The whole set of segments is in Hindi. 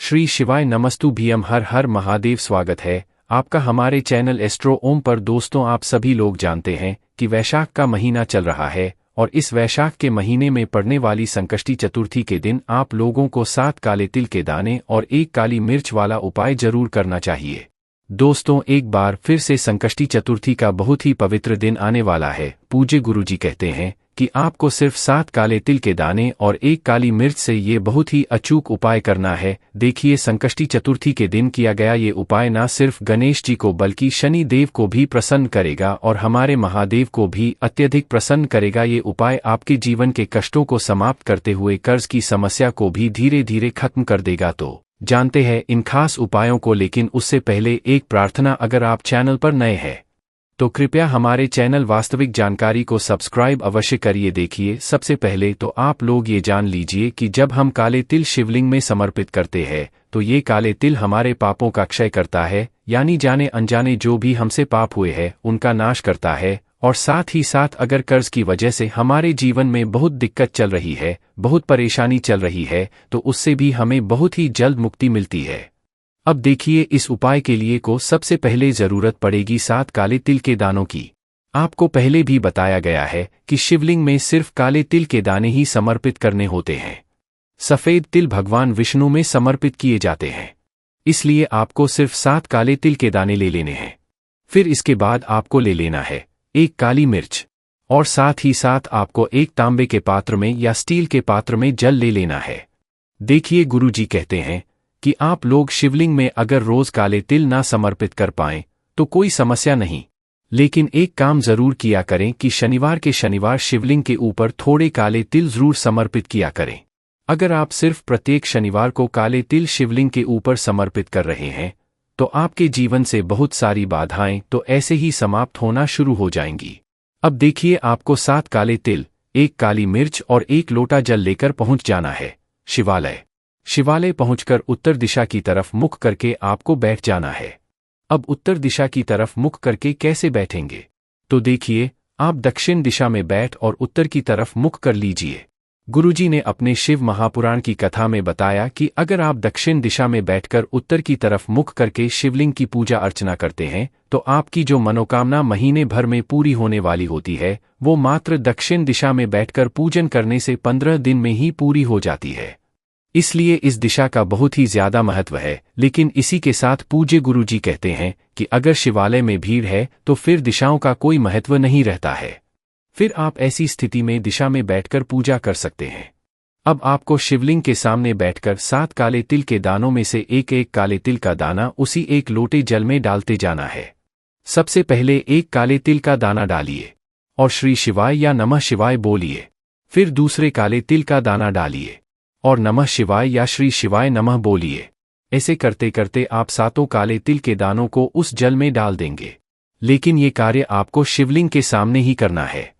श्री शिवाय नमस्तु भीम हर हर महादेव। स्वागत है आपका हमारे चैनल एस्ट्रो ओम पर। दोस्तों, आप सभी लोग जानते हैं कि वैशाख का महीना चल रहा है और इस वैशाख के महीने में पड़ने वाली संकष्टी चतुर्थी के दिन आप लोगों को 7 काले तिल के दाने और 1 काली मिर्च वाला उपाय जरूर करना चाहिए। दोस्तों, एक बार फिर से संकष्टी चतुर्थी का बहुत ही पवित्र दिन आने वाला है। पूज्य गुरुजी कहते हैं कि आपको सिर्फ 7 काले तिल के दाने और 1 काली मिर्च से ये बहुत ही अचूक उपाय करना है। देखिए, संकष्टी चतुर्थी के दिन किया गया ये उपाय न सिर्फ गणेश जी को बल्कि शनि देव को भी प्रसन्न करेगा और हमारे महादेव को भी अत्यधिक प्रसन्न करेगा। ये उपाय आपके जीवन के कष्टों को समाप्त करते हुए कर्ज की समस्या को भी धीरे धीरे खत्म कर देगा। तो जानते हैं इन खास उपायों को, लेकिन उससे पहले एक प्रार्थना। अगर आप चैनल पर नए हैं तो कृपया हमारे चैनल वास्तविक जानकारी को सब्सक्राइब अवश्य करिए। देखिए, सबसे पहले तो आप लोग ये जान लीजिए कि जब हम काले तिल शिवलिंग में समर्पित करते हैं तो ये काले तिल हमारे पापों का क्षय करता है, यानी जाने अनजाने जो भी हमसे पाप हुए हैं उनका नाश करता है। और साथ ही साथ अगर कर्ज की वजह से हमारे जीवन में बहुत दिक्कत चल रही है, बहुत परेशानी चल रही है, तो उससे भी हमें बहुत ही जल्द मुक्ति मिलती है। अब देखिए, इस उपाय के लिए को सबसे पहले जरूरत पड़ेगी 7 काले तिल के दानों की। आपको पहले भी बताया गया है कि शिवलिंग में सिर्फ काले तिल के दाने ही समर्पित करने होते हैं। सफेद तिल भगवान विष्णु में समर्पित किए जाते हैं, इसलिए आपको सिर्फ 7 काले तिल के दाने ले लेने हैं। फिर इसके बाद आपको ले लेना है 1 काली मिर्च और साथ ही साथ आपको एक तांबे के पात्र में या स्टील के पात्र में जल ले लेना है। देखिए, गुरुजी कहते हैं कि आप लोग शिवलिंग में अगर रोज काले तिल ना समर्पित कर पाएं तो कोई समस्या नहीं, लेकिन एक काम जरूर किया करें कि शनिवार के शनिवार शिवलिंग के ऊपर थोड़े काले तिल जरूर समर्पित किया करें। अगर आप सिर्फ प्रत्येक शनिवार को काले तिल शिवलिंग के ऊपर समर्पित कर रहे हैं तो आपके जीवन से बहुत सारी बाधाएं तो ऐसे ही समाप्त होना शुरू हो जाएंगी। अब देखिए, आपको 7 काले तिल, 1 काली मिर्च और 1 लोटा जल लेकर पहुंच जाना है शिवालय। शिवालय पहुंचकर उत्तर दिशा की तरफ मुख करके आपको बैठ जाना है। अब उत्तर दिशा की तरफ मुख करके कैसे बैठेंगे, तो देखिए, आप दक्षिण दिशा में बैठ और उत्तर की तरफ मुख कर लीजिए। गुरुजी ने अपने शिव महापुराण की कथा में बताया कि अगर आप दक्षिण दिशा में बैठकर उत्तर की तरफ मुख करके शिवलिंग की पूजा अर्चना करते हैं तो आपकी जो मनोकामना महीने भर में पूरी होने वाली होती है वो मात्र दक्षिण दिशा में बैठकर पूजन करने से 15 दिन में ही पूरी हो जाती है। इसलिए इस दिशा का बहुत ही ज्यादा महत्व है। लेकिन इसी के साथ पूज्य गुरुजी कहते हैं कि अगर शिवालय में भीड़ है तो फिर दिशाओं का कोई महत्व नहीं रहता है। फिर आप ऐसी स्थिति में दिशा में बैठकर पूजा कर सकते हैं। अब आपको शिवलिंग के सामने बैठकर 7 काले तिल के दानों में से एक काले तिल का दाना उसी 1 लोटे जल में डालते जाना है। सबसे पहले 1 काले तिल का दाना डालिए और श्री शिवाय या नमः शिवाय बोलिए। फिर दूसरे काले तिल का दाना डालिए और नमः शिवाय या श्री शिवाय नमः बोलिए। ऐसे करते करते आप 7 काले तिल के दानों को उस जल में डाल देंगे। लेकिन ये कार्य आपको शिवलिंग के सामने ही करना है।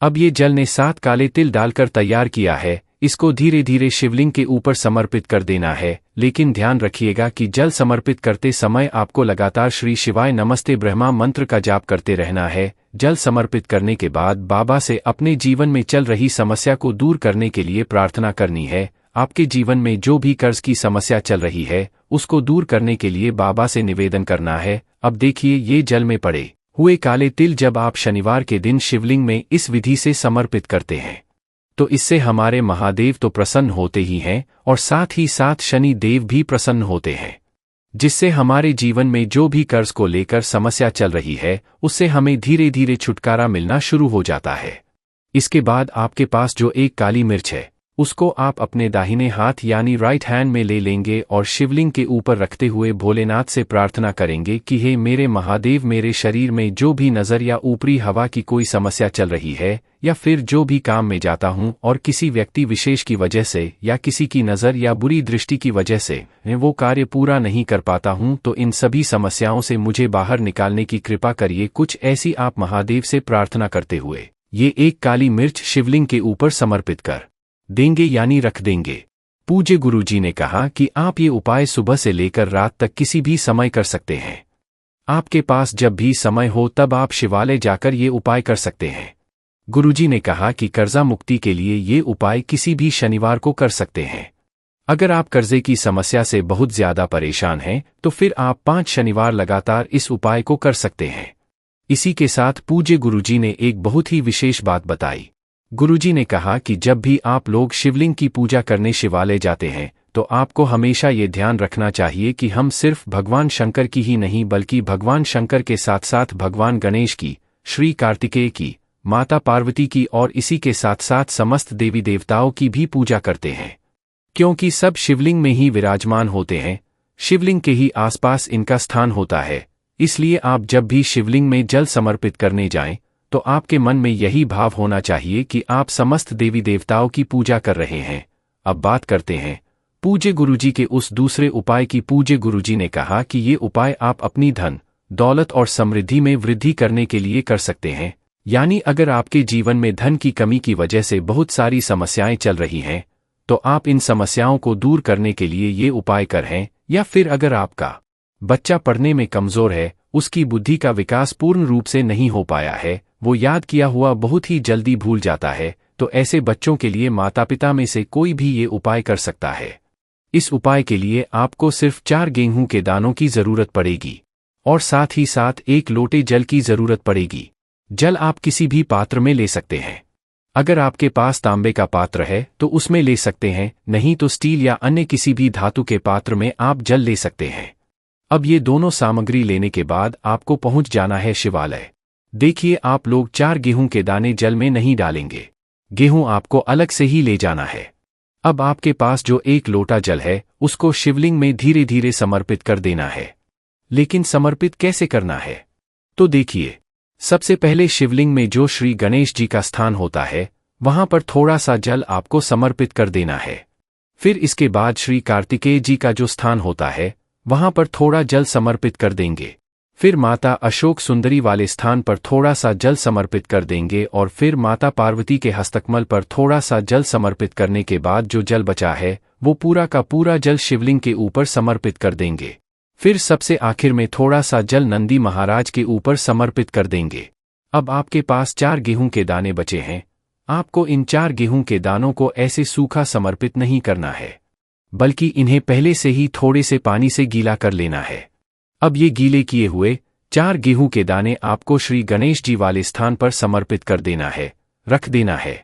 अब ये जल ने 7 काले तिल डालकर तैयार किया है, इसको धीरे धीरे शिवलिंग के ऊपर समर्पित कर देना है। लेकिन ध्यान रखिएगा कि जल समर्पित करते समय आपको लगातार श्री शिवाय नमस्ते ब्रह्मा मंत्र का जाप करते रहना है। जल समर्पित करने के बाद बाबा से अपने जीवन में चल रही समस्या को दूर करने के लिए प्रार्थना करनी है। आपके जीवन में जो भी कर्ज की समस्या चल रही है उसको दूर करने के लिए बाबा से निवेदन करना है। अब देखिए, ये जल में पड़े हुए काले तिल जब आप शनिवार के दिन शिवलिंग में इस विधि से समर्पित करते हैं तो इससे हमारे महादेव तो प्रसन्न होते ही हैं और साथ ही साथ शनि देव भी प्रसन्न होते हैं, जिससे हमारे जीवन में जो भी कर्ज को लेकर समस्या चल रही है उससे हमें धीरे धीरे छुटकारा मिलना शुरू हो जाता है। इसके बाद आपके पास जो 1 काली मिर्च है उसको आप अपने दाहिने हाथ यानी राइट हैंड में ले लेंगे और शिवलिंग के ऊपर रखते हुए भोलेनाथ से प्रार्थना करेंगे कि हे मेरे महादेव, मेरे शरीर में जो भी नजर या ऊपरी हवा की कोई समस्या चल रही है या फिर जो भी काम में जाता हूं और किसी व्यक्ति विशेष की वजह से या किसी की नजर या बुरी दृष्टि की वजह से वो कार्य पूरा नहीं कर पाता हूं, तो इन सभी समस्याओं से मुझे बाहर निकालने की कृपा करिए। कुछ ऐसी आप महादेव से प्रार्थना करते हुए ये 1 काली मिर्च शिवलिंग के ऊपर समर्पित कर देंगे यानी रख देंगे। पूज्य गुरुजी ने कहा कि आप ये उपाय सुबह से लेकर रात तक किसी भी समय कर सकते हैं। आपके पास जब भी समय हो तब आप शिवालय जाकर ये उपाय कर सकते हैं। गुरुजी ने कहा कि कर्जा मुक्ति के लिए ये उपाय किसी भी शनिवार को कर सकते हैं। अगर आप कर्जे की समस्या से बहुत ज्यादा परेशान हैं, तो फिर आप 5 शनिवार लगातार इस उपाय को कर सकते हैं। इसी के साथ पूज्य गुरुजी ने एक बहुत ही विशेष बात बताई। गुरुजी ने कहा कि जब भी आप लोग शिवलिंग की पूजा करने शिवालय जाते हैं, तो आपको हमेशा ये ध्यान रखना चाहिए कि हम सिर्फ भगवान शंकर की ही नहीं बल्कि भगवान शंकर के साथ साथ भगवान गणेश की, श्री कार्तिकेय की, माता पार्वती की और इसी के साथ साथ समस्त देवी देवताओं की भी पूजा करते हैं, क्योंकि सब शिवलिंग में ही विराजमान होते हैं, शिवलिंग के ही आसपास इनका स्थान होता है। इसलिए आप जब भी शिवलिंग में जल समर्पित करने जाएं, तो आपके मन में यही भाव होना चाहिए कि आप समस्त देवी देवताओं की पूजा कर रहे हैं। अब बात करते हैं पूज्य गुरुजी के उस दूसरे उपाय की। पूज्य गुरुजी ने कहा कि ये उपाय आप अपनी धन, दौलत और समृद्धि में वृद्धि करने के लिए कर सकते हैं। यानी अगर आपके जीवन में धन की कमी की वजह से बहुत सारी समस्याएं चल रही हैं, तो आप इन समस्याओं को दूर करने के लिए ये उपाय करें। या फिर अगर आपका बच्चा पढ़ने में कमजोर है, उसकी बुद्धि का विकास पूर्ण रूप से नहीं हो पाया है, वो याद किया हुआ बहुत ही जल्दी भूल जाता है, तो ऐसे बच्चों के लिए माता पिता में से कोई भी ये उपाय कर सकता है। इस उपाय के लिए आपको सिर्फ 4 गेहूं के दानों की जरूरत पड़ेगी और साथ ही साथ 1 लोटे जल की जरूरत पड़ेगी। जल आप किसी भी पात्र में ले सकते हैं। अगर आपके पास तांबे का पात्र है तो उसमें ले सकते हैं, नहीं तो स्टील या अन्य किसी भी धातु के पात्र में आप जल ले सकते हैं। अब ये दोनों सामग्री लेने के बाद आपको पहुंच जाना है शिवालय। देखिए, आप लोग 4 गेहूं के दाने जल में नहीं डालेंगे, गेहूं आपको अलग से ही ले जाना है। अब आपके पास जो 1 लोटा जल है, उसको शिवलिंग में धीरे धीरे समर्पित कर देना है। लेकिन समर्पित कैसे करना है, तो देखिए, सबसे पहले शिवलिंग में जो श्री गणेश जी का स्थान होता है, वहां पर थोड़ा सा जल आपको समर्पित कर देना है। फिर इसके बाद श्री कार्तिकेय जी का जो स्थान होता है, वहां पर थोड़ा जल समर्पित कर देंगे। फिर माता अशोक सुंदरी वाले स्थान पर थोड़ा सा जल समर्पित कर देंगे और फिर माता पार्वती के हस्तकमल पर थोड़ा सा जल समर्पित करने के बाद जो जल बचा है, वो पूरा का पूरा जल शिवलिंग के ऊपर समर्पित कर देंगे। फिर सबसे आखिर में थोड़ा सा जल नंदी महाराज के ऊपर समर्पित कर देंगे। अब आपके पास 4 गेहूं के दाने बचे हैं। आपको इन 4 गेहूं के दानों को ऐसे सूखा समर्पित नहीं करना है, बल्कि इन्हें पहले से ही थोड़े से पानी से गीला कर लेना है। अब ये गीले किए हुए 4 गेहूं के दाने आपको श्री गणेश जी वाले स्थान पर समर्पित कर देना है, रख देना है।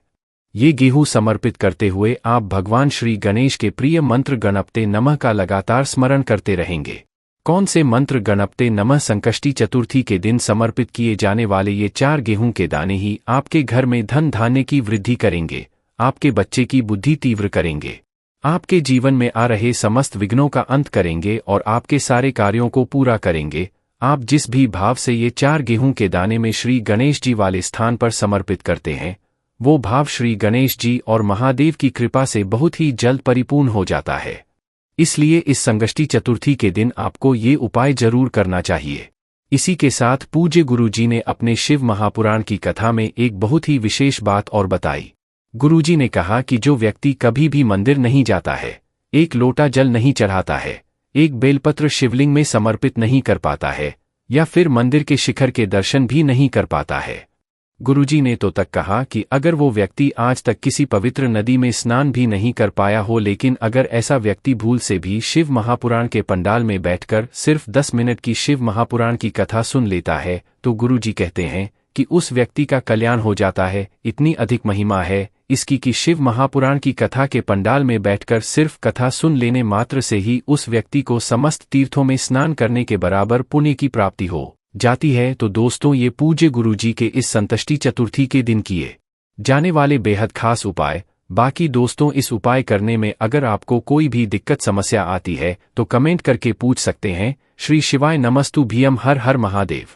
ये गेहूं समर्पित करते हुए आप भगवान श्री गणेश के प्रिय मंत्र गणपते नमः का लगातार स्मरण करते रहेंगे। कौन से मंत्र? गणपते नमः। संकष्टी चतुर्थी के दिन समर्पित किए जाने वाले ये 4 गेहूं के दाने ही आपके घर में धन धान्य की वृद्धि करेंगे, आपके बच्चे की बुद्धि तीव्र करेंगे, आपके जीवन में आ रहे समस्त विघ्नों का अंत करेंगे और आपके सारे कार्यों को पूरा करेंगे। आप जिस भी भाव से ये 4 गेहूं के दाने में श्री गणेश जी वाले स्थान पर समर्पित करते हैं, वो भाव श्री गणेश जी और महादेव की कृपा से बहुत ही जल्द परिपूर्ण हो जाता है। इसलिए इस संकष्टी चतुर्थी के दिन आपको ये उपाय जरूर करना चाहिए। इसी के साथ पूज्य गुरुजी ने अपने शिव महापुराण की कथा में एक बहुत ही विशेष बात और बताई। गुरुजी ने कहा कि जो व्यक्ति कभी भी मंदिर नहीं जाता है, 1 लोटा जल नहीं चढ़ाता है, 1 बेलपत्र शिवलिंग में समर्पित नहीं कर पाता है, या फिर मंदिर के शिखर के दर्शन भी नहीं कर पाता है। गुरुजी ने तो तक कहा कि अगर वो व्यक्ति आज तक किसी पवित्र नदी में स्नान भी नहीं कर पाया हो, लेकिन अगर ऐसा व्यक्ति भूल से भी शिव महापुराण के पंडाल में बैठकर सिर्फ 10 मिनट की शिव महापुराण की कथा सुन लेता है, तो गुरुजी कहते हैं कि उस व्यक्ति का कल्याण हो जाता है। इतनी अधिक महिमा है इसकी कि शिव महापुराण की कथा के पंडाल में बैठकर सिर्फ कथा सुन लेने मात्र से ही उस व्यक्ति को समस्त तीर्थों में स्नान करने के बराबर पुण्य की प्राप्ति हो जाती है। तो दोस्तों, ये पूज्य गुरुजी के इस संकष्टी चतुर्थी के दिन किए जाने वाले बेहद खास उपाय। बाकी दोस्तों, इस उपाय करने में अगर आपको कोई भी दिक्कत समस्या आती है तो कमेंट करके पूछ सकते हैं। श्री शिवाय नमस्तु भीयम। हर हर महादेव।